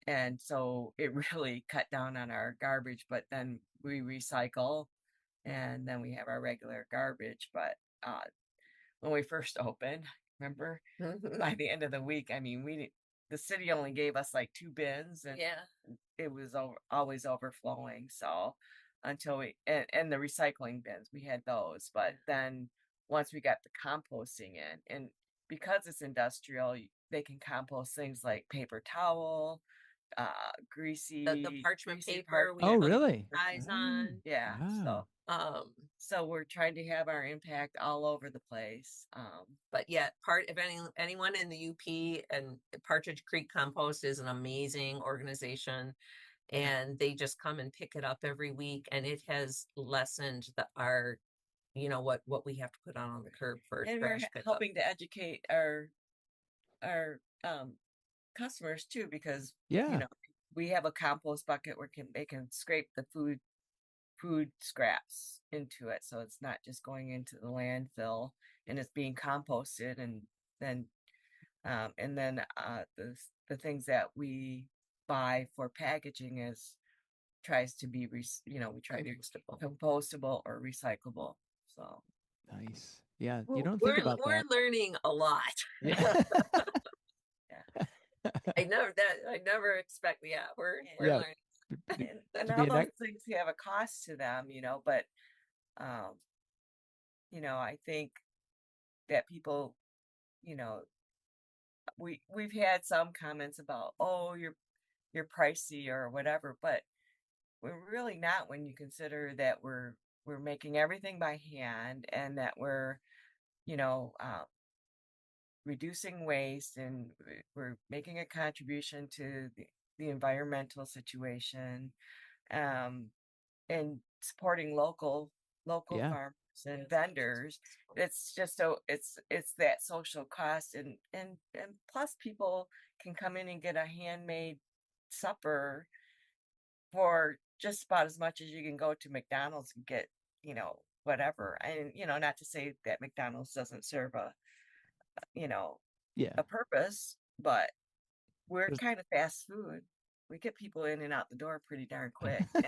And so it really cut down on our garbage, but then we recycle, and then we have our regular garbage. But when we first opened, remember, by the end of the week, I mean, the city only gave us like 2 bins, and Yeah. it was always overflowing. So until and the recycling bins, we had those. But then once we got the composting in, and because it's industrial, they can compost things like paper towel, greasy The parchment greasy paper we Oh, put really? eyes Oh, on. yeah. wow. So we're trying to have our impact all over the place. But yet if anyone in the UP, and Partridge Creek Compost is an amazing organization, and they just come and pick it up every week, and it has lessened our what we have to put on the curb for and we're trash pickup. helping to educate our customers too, because Yeah. we have a compost bucket where they can scrape the food scraps into it, so it's not just going into the landfill, and it's being composted, and then the things that we buy for packaging tries to be we try to compostable or recyclable. So Nice. Yeah. You don't think about we're that. learning a lot. Yeah. I never expect. Yeah, we're Yeah. learning. and To all be those an things have a cost to them, but I think that people, we've had some comments about, oh, you're pricey or whatever, but we're really not when you consider that we're making everything by hand, and that we're, you know, reducing waste, and we're making a contribution to the environmental situation, um, and supporting local Yeah. farmers and vendors. It's just so it's that social cost, and plus people can come in and get a handmade supper for just about as much as you can go to McDonald's and get, whatever. And, not to say that McDonald's doesn't serve you know, Yeah. a purpose, but we're There's- kind of fast food. We get people in and out the door pretty darn quick, and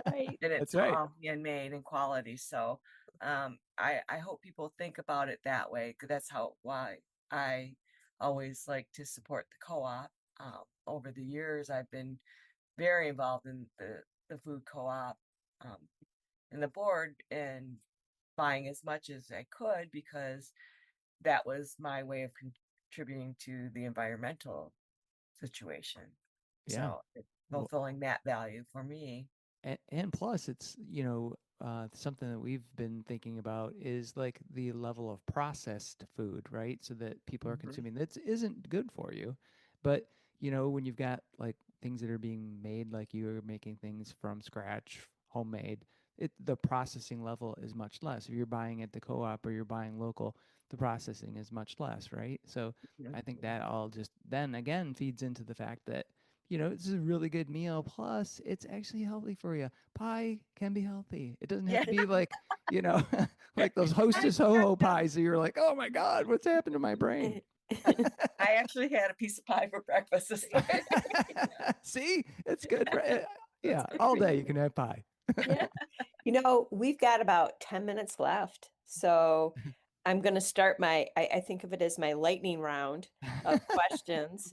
Right. it's That's right. all handmade and quality. So, I hope people think about it that way, because that's why I always like to support the co-op. Over the years, I've been very involved in the food co-op, um, and the board, and buying as much as I could, because that was my way of contributing to the environmental situation. Yeah. So it's Well, fulfilling that value for me. and plus, it's, something that we've been thinking about is like the level of processed food, right? So that people are Mhm. consuming that isn't good for you. But, when you've got like things that are being made, like you're making things from scratch, homemade, the processing level is much less. If you're buying at the co-op or you're buying local, the processing is much less, right? So Yeah. I think that all just then again feeds into the fact that this is a really good meal. Plus, it's actually healthy for you. Pie can be healthy. It doesn't have Yeah. to be like, like those Hostess Ho-Ho pies that you're like, oh my God, what's happened to my brain? I actually had a piece of pie for breakfast this morning. See, it's good for, yeah, good all for day you. you can have pie. Yeah. We've got about 10 minutes left. So I'm going to start I think of it as my lightning round of questions.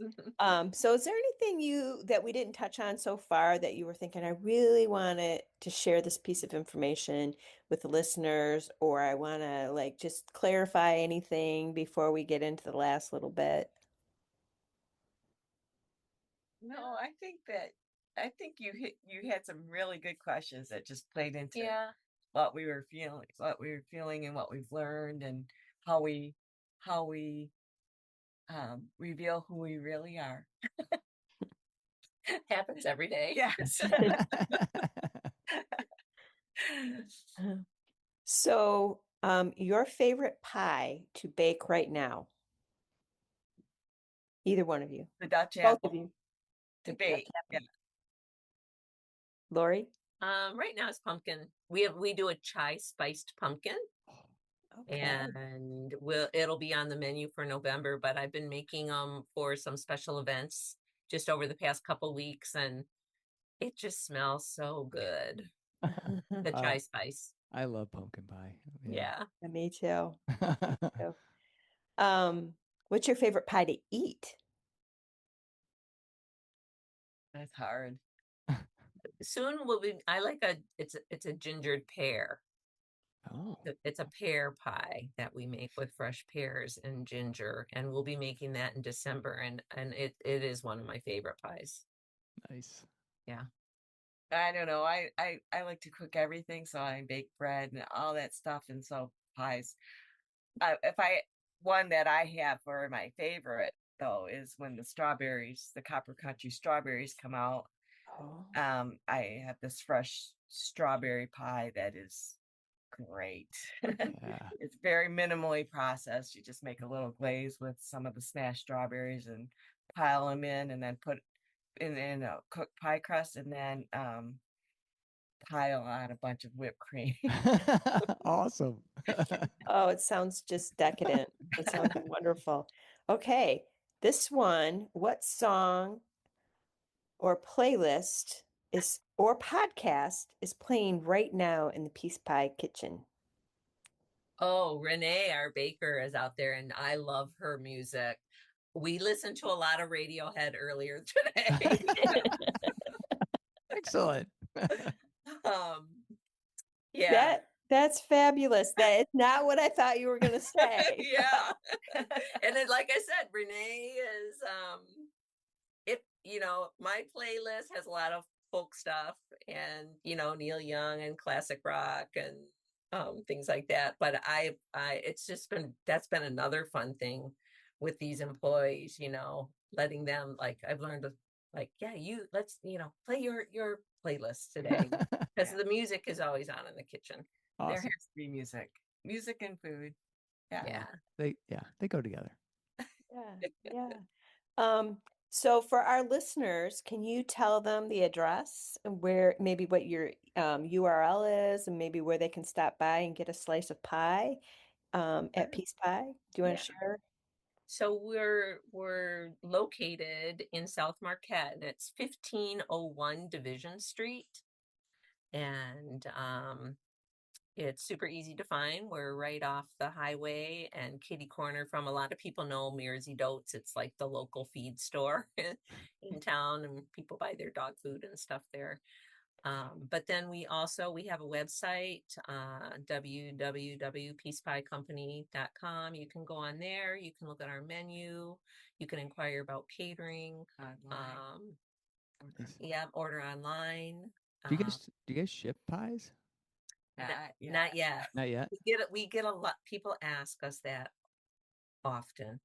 So is there anything that we didn't touch on so far that you were thinking, I really wanted to share this piece of information with the listeners, or I want to like just clarify anything before we get into the last little bit? No, I think you had some really good questions that just played into Yeah. what we were feeling, and what we've learned, and how we reveal who we really are. Happens every day. Yes. So, your favorite pie to bake right now? Either one of you. The Dutch Both apple of you. debate. Yeah. Lori? Right now it's pumpkin. We do a chai spiced pumpkin, Okay. and it'll be on the menu for November, but I've been making them for some special events just over the past couple weeks, and it just smells so good. The chai spice. I love pumpkin pie. Yeah. Me too. So, what's your favorite pie to eat? That's hard. Soon I like it's a gingered pear. Oh, It's a pear pie that we make with fresh pears and ginger, and we'll be making that in December, and it is one of my favorite pies. nice. Yeah. I don't know. I like to cook everything, so I bake bread and all that stuff, and so pies. One that I have for my favorite though is when the Copper Country strawberries come out. Oh. I have this fresh strawberry pie that is great. Yeah. It's very minimally processed. You just make a little glaze with some of the smashed strawberries and pile them in, and then put in a cooked pie crust, and then pile on a bunch of whipped cream. Awesome. Oh, it sounds just decadent. It sounds wonderful. Okay, this one, what song or playlist or podcast is playing right now in the Peace Pie kitchen? Oh, Renee, our baker, is out there, and I love her music. We listened to a lot of Radiohead earlier today. Excellent. um, yeah. That's fabulous. That is not what I thought you were going to say. Yeah. And then, like I said, Renee is my playlist has a lot of folk stuff and, Neil Young and classic rock and things like that. But that's been another fun thing with these employees, letting them, like, I've learned to, like, yeah, let's, play your playlist today because Yeah. the music is always on in the kitchen. There Awesome. has to be music and food. Yeah. Yeah. They go together. Yeah, yeah. So for our listeners, can you tell them the address and where maybe what your URL is and maybe where they can stop by and get a slice of pie at Peace Pie? Do you want Yeah. to share? So we're located in South Marquette, and it's 1501 Division Street, and it's super easy to find. We're right off the highway and kitty corner from, a lot of people know Mearsy Dotes. It's like the local feed store in town, and people buy their dog food and stuff there. But then we have a website, www.peacepiecompany.com. You can go on there. You can look at our menu. You can inquire about catering. Online. Yeah, order online. Do you guys ship pies? Not yet. Not yet. We get a lot. People ask us that often.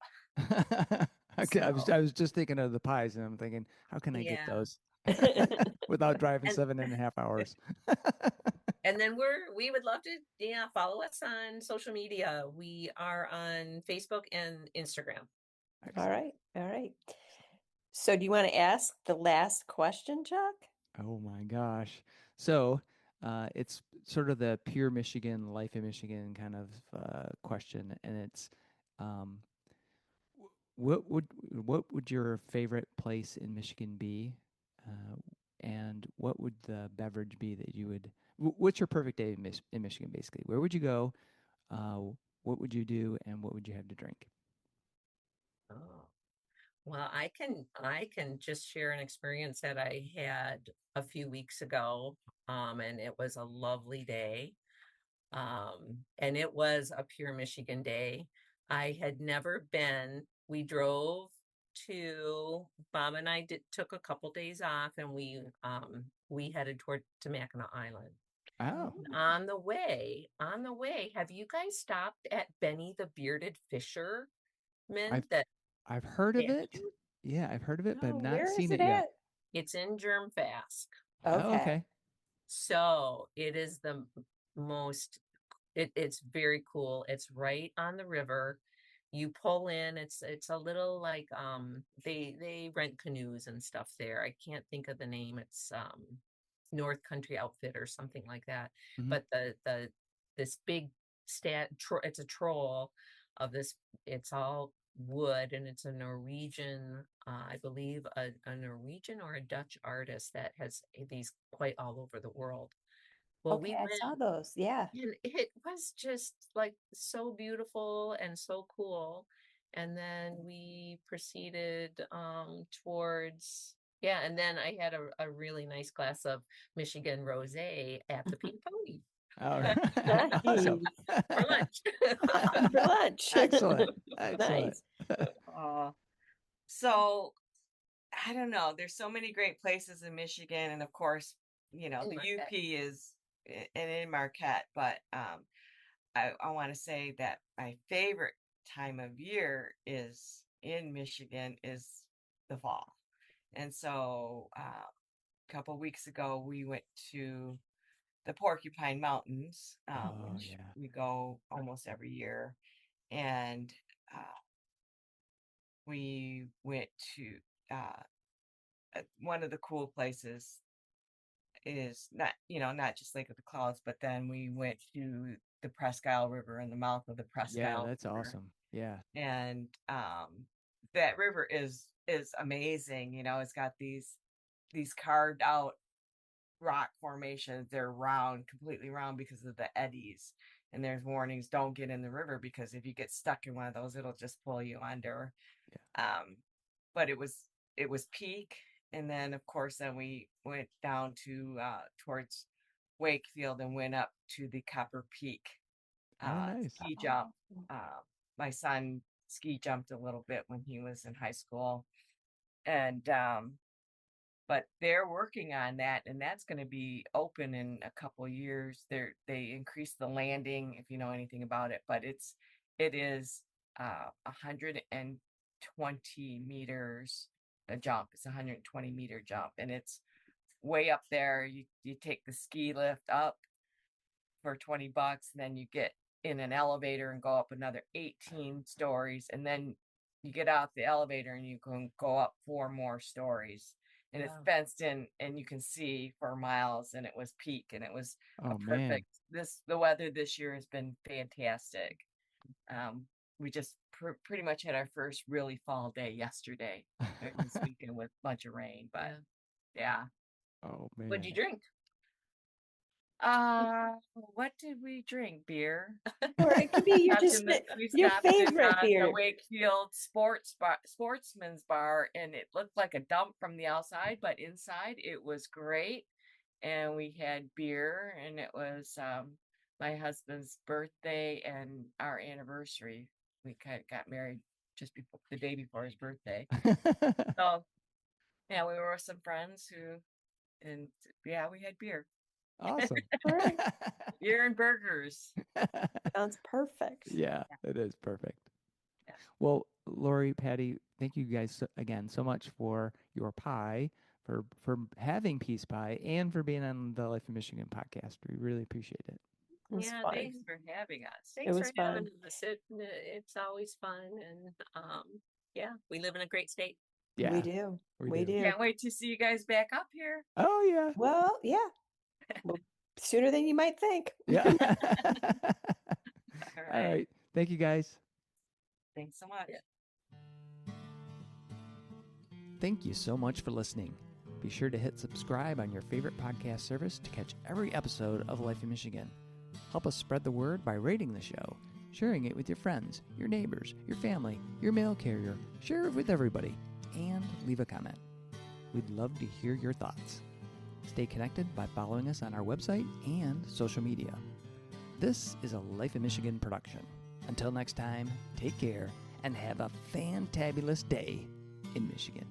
Okay, I So, was just thinking of the pies, and I'm thinking, how can I get yeah. those without driving And 7.5 hours? and then we would love to, follow us on social media. We are on Facebook and Instagram. All right, all right. So do you want to ask the last question, Chuck? Oh my gosh. So, it's sort of the pure Michigan, life in Michigan kind of question, and it's, um, what would your favorite place in Michigan be, uh, and what would the beverage be that you would? What's your perfect day in Michigan, basically? Where would you go? Uh, what would you do, and what would you have to drink? Oh. Well, I can just share an experience that I had a few weeks ago. And it was a lovely day. And it was a pure Michigan day. I had never been. We drove to Bob and I took a couple days off, and we headed toward to Mackinac Island. Oh, And on the way, have you guys stopped at Benny the Bearded Fisherman? I've That I've heard of it. statue? Yeah, I've heard of it, but I've No, not where is seen it it yet. at? It's in Germfast. Oh, Okay. okay. So it is the most, it's very cool. It's right on the river. You pull in, it's a little like, they rent canoes and stuff there. I can't think of the name. It's North Country Outfit or something like that. Hmm. But this big it's a troll of this, it's all wood, and it's a Norwegian, I believe a Norwegian or a Dutch artist that has these quite all over the world. Well, Okay, we I saw went, those. Yeah. and it was just like so beautiful and so cool. And then we proceeded towards, yeah, and then I had a really nice glass of Michigan rosé at the Pink Pony All right. Nice. Awesome. for lunch. For lunch. Excellent. Excellent. Nice. So I don't know. There's so many great places in Michigan, and of course, In the Marquette. UP is and in Marquette. But I want to say that my favorite time of year is in Michigan is the fall, and so a couple weeks ago we went to the Porcupine Mountains, Oh which yeah. we go almost every year, and uh, we went to one of the cool places is not just Lake of the Clouds, but then we went to the Presque Isle River and the mouth of the Presque Yeah, Isle that's River. awesome. Yeah. And that river is amazing. It's got these carved out rock formations. They're round, completely round because of the eddies. And there's warnings, don't get in the river because if you get stuck in one of those, it'll just pull you under. But it was peak, and then of course then we went down to towards Wakefield and went up to the Copper Peak Oh, nice. ski jump. My son ski jumped a little bit when he was in high school, and but they're working on that, and that's going to be open in a couple of years. They increased the landing, if you know anything about it, but it is 120 meters a jump. It's a 120-meter jump, and it's way up there. You take the ski lift up for $20, and then you get in an elevator and go up another 18 stories, and then you get out the elevator and you can go up 4 more stories. And it's Wow. fenced in, and you can see for miles. And it was peak, and it was Oh, a man. perfect. The weather this year has been fantastic. We just pretty much had our first really fall day yesterday, this weekend, with a bunch of rain. But yeah. Oh, man. What'd you drink? What did we drink? Beer. Or it could be your favorite the beer. Wakefield Sportsman's Bar, and it looked like a dump from the outside, but inside it was great. And we had beer, and it was my husband's birthday and our anniversary. We got married just before the day before his birthday. So yeah, we were with some friends and yeah, we had beer. Awesome. All right. Beer and burgers. Sounds perfect. Yeah, it is perfect. Yeah. Well, Lorri, Patty, thank you guys again so much for your pie, for having Peace Pie, and for being on the Life in Michigan podcast. We really appreciate it. It was Yeah, fun. Thanks for having us. Thanks was for having fun. us. It's always fun, and yeah, we live in a great state. Yeah, We do. We do. Can't wait to see you guys back up here. Oh, yeah. Well, yeah. Well, sooner than you might think. Yeah. All All right. Thank you, guys. Thanks so much. Thank you so much for listening. Be sure to hit subscribe on your favorite podcast service to catch every episode of Life in Michigan. Help us spread the word by rating the show, sharing it with your friends, your neighbors, your family, your mail carrier. Share it with everybody, and leave a comment. We'd love to hear your thoughts. Stay connected by following us on our website and social media. This is a Life in Michigan production. Until next time, take care and have a fantabulous day in Michigan.